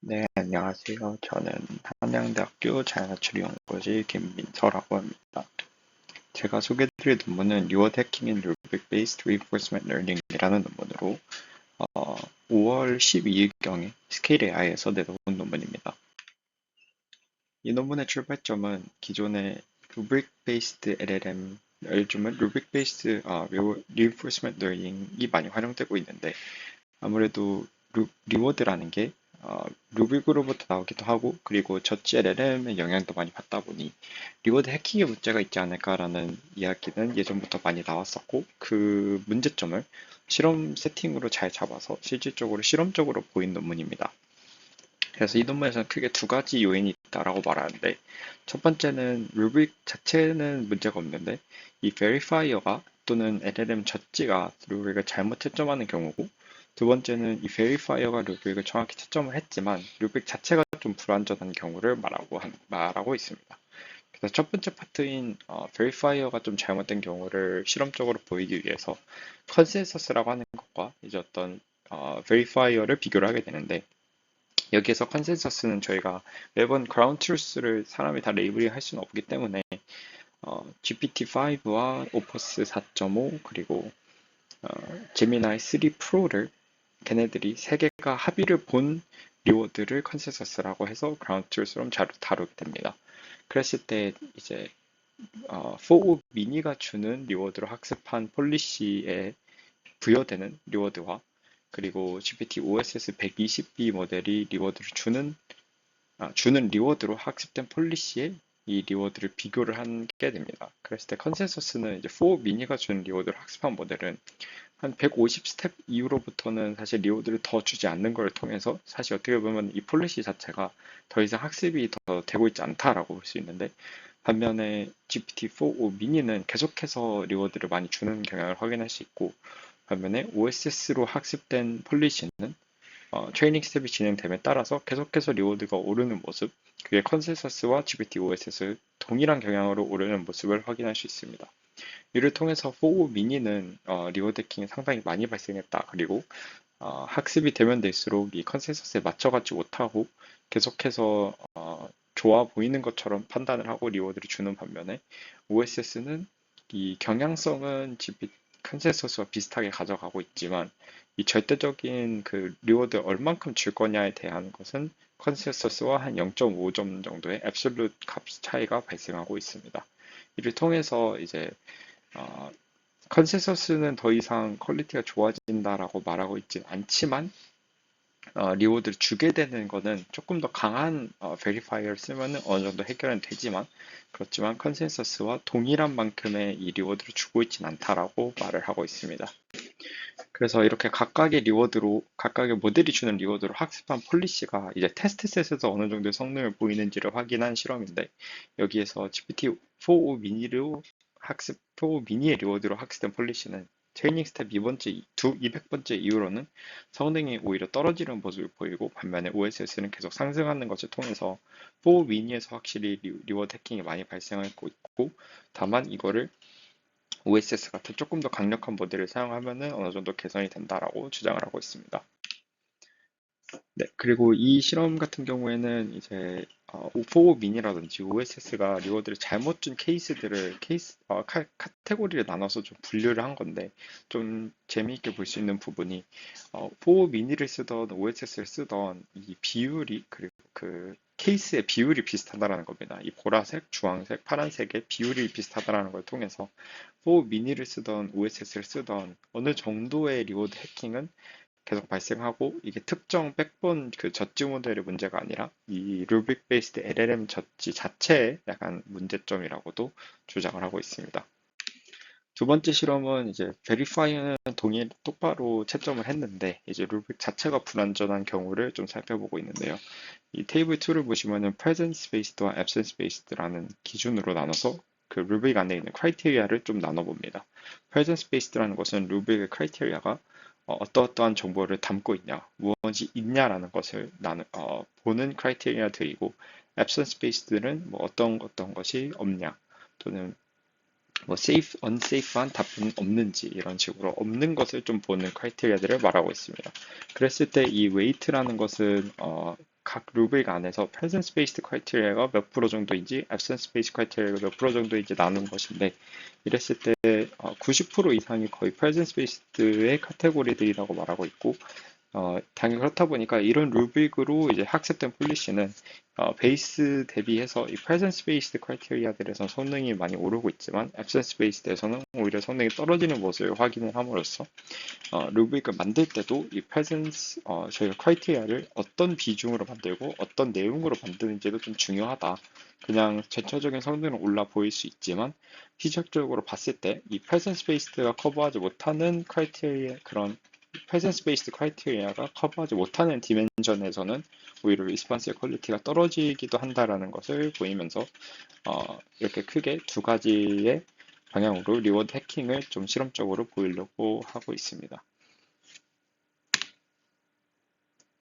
네, 안녕하세요. 저는 한양대학교 자연화추리연구소의 김민서라고 합니다. 제가 소개드릴 논문은 Reward Hacking in Rubric-Based Reinforcement Learning이라는 논문으로 5월 12일경에 스케일 AI에서 내놓은 논문입니다. 이 논문의 출발점은 기존의 Rubric-Based LLM, 요즘은 Rubric-Based Reinforcement Learning이 많이 활용되고 있는데 아무래도 리워드라는 게 루빅으로부터 나오기도 하고 그리고 저치 LLM의 영향도 많이 받다 보니 리워드 해킹에 문제가 있지 않을까라는 이야기는 예전부터 많이 나왔었고 그 문제점을 실험 세팅으로 잘 잡아서 실질적으로 실험적으로 보인 논문입니다. 그래서 이 논문에서는 크게 두 가지 요인이 있다라고 말하는데 첫 번째는 루빅 자체는 문제가 없는데 이 베리파이어가 또는 LLM 저지가 루빅을 잘못 채점하는 경우고 두 번째는 이 베리파이어가 루빅을 정확히 채점을 했지만 루빅 자체가 좀 불완전한 경우를 말하고 있습니다. 그래서 첫 번째 파트인 베리파이어가 좀 잘못된 경우를 실험적으로 보이기 위해서 컨센서스라고 하는 것과 이제 어떤 베리파이어를 비교를 하게 되는데 여기에서 컨센서스는 저희가 매번 그라운드 트루스를 사람이 다 레이블링 할 수는 없기 때문에 GPT-5와 오퍼스 4.5 그리고 제미나이 3 프로를 걔네들이 세 개가 합의를 본 리워드를 컨센서스라고 해서 그라운드 트루스로 잘 다루게 됩니다. 그랬을 때 이제 4O 미니가 주는 리워드로 학습한 폴리시에 부여되는 리워드와 그리고 GPT OSS 120B 모델이 리워드를 주는 리워드로 학습된 폴리시에 이 리워드를 비교를 하게 됩니다. 그랬을 때 컨센서스는 이제 4 미니가 주는 리워드를 학습한 모델은 한 150 스텝 이후로부터는 사실 리워드를 더 주지 않는 걸 통해서 사실 어떻게 보면 이 폴리시 자체가 더 이상 학습이 더 되고 있지 않다라고 볼 수 있는데 반면에 GPT-4o 미니는 계속해서 리워드를 많이 주는 경향을 확인할 수 있고 반면에 OSS로 학습된 폴리시는 트레이닝 스텝이 진행됨에 따라서 계속해서 리워드가 오르는 모습, 그게 컨센서스와 GPT-OSS 동일한 경향으로 오르는 모습을 확인할 수 있습니다. 이를 통해서 4O 미니는 리워드 해킹이 상당히 많이 발생했다. 그리고 학습이 되면 될수록 이 컨센서스에 맞춰가지 못하고 계속해서 좋아 보이는 것처럼 판단을 하고 리워드를 주는 반면에 OSS는 이 경향성은 컨센서스와 비슷하게 가져가고 있지만 이 절대적인 그 리워드 얼만큼 줄 거냐에 대한 것은 컨센서스와 한 0.5점 정도의 앱솔루트 값 차이가 발생하고 있습니다. 이를 통해서 이제 어, 컨센서스는 더 이상 퀄리티가 좋아진다라고 말하고 있진 않지만 리워드를 주게 되는 거는 조금 더 강한 베리파이어를 쓰면 어느 정도 해결은 되지만 그렇지만 컨센서스와 동일한 만큼의 이 리워드를 주고 있진 않다라고 말을 하고 있습니다. 그래서 이렇게 각각의 모델이 주는 리워드로 학습한 폴리시가 이제 테스트셋에서 어느 정도의 성능을 보이는지를 확인한 실험인데 여기에서 GPT-4o 미니로 4o 미니의 리워드로 학습된 폴리시는 트레이닝 스텝 200번째 이후로는 성능이 오히려 떨어지는 모습을 보이고 반면에 OSS는 계속 상승하는 것을 통해서 4o 미니에서 확실히 리워드 해킹이 많이 발생하고 있고 다만 이거를 OSS 같은 조금 더 강력한 모델을 사용하면은 어느 정도 개선이 된다라고 주장을 하고 있습니다. 네, 그리고 이 실험 같은 경우에는 이제 4 미니라든지 OSS가 리워드를 잘못 준 카테고리를 나눠서 좀 분류를 한 건데 좀 재미있게 볼 수 있는 부분이 4 미니를 쓰던 OSS를 쓰던 이 비율이 그리고 그 케이스의 비율이 비슷하다라는 겁니다. 이 보라색, 주황색, 파란색의 비율이 비슷하다라는 걸 통해서 4 미니를 쓰던 OSS를 쓰던 어느 정도의 리워드 해킹은 계속 발생하고 이게 특정 백본 그 젖지 모델의 문제가 아니라 이 루빅 베이스드 LLM 젖지 자체의 약간 문제점이라고도 주장을 하고 있습니다. 두 번째 실험은 이제 베리파이어는 동일 똑바로 채점을 했는데 이제 루빅 자체가 불완전한 경우를 좀 살펴보고 있는데요. 이 테이블 2를 보시면은 presence based와 absence based라는 기준으로 나눠서 그 루빅 안에 있는 크라이테리아를 좀 나눠봅니다. presence based라는 것은 루빅의 크라이테리아가 어떠어떠한 정보를 담고 있냐, 무엇이 있냐라는 것을 보는 크라이테리아들이고 absence based는 뭐 어떤 것이 없냐 또는 뭐 safe, unsafe한 답은 없는지 이런 식으로 없는 것을 좀 보는 크라이테리아들을 말하고 있습니다. 그랬을 때 이 weight라는 것은 각 루브릭 안에서 presence based criteria가 몇 프로 정도인지 absence based criteria가 몇 프로 정도인지 나눈 것인데 이랬을 때 90% 이상이 거의 presence based의 카테고리들이라고 말하고 있고 당연히 그렇다 보니까 이런 루빅으로 이제 학습된 폴리시는 베이스 대비해서 이 presence based 크라이테리아들에서 성능이 많이 오르고 있지만 absence based에서는 오히려 성능이 떨어지는 것을 확인을 함으로써 루빅을 만들 때도 이 presence 저희가 크라이테리아를 어떤 비중으로 만들고 어떤 내용으로 만드는지도 좀 중요하다. 그냥 전체적인 성능은 올라 보일 수 있지만 시적적으로 봤을 때 이 presence based가 커버하지 못하는 크라이테리아 그런 presence based 크라이테리아가 커버하지 못하는 디멘전에서는 오히려 리스폰스의 퀄리티가 떨어지기도 한다라는 것을 보이면서 이렇게 크게 두 가지의 방향으로 리워드 해킹을 좀 실험적으로 보이려고 하고 있습니다.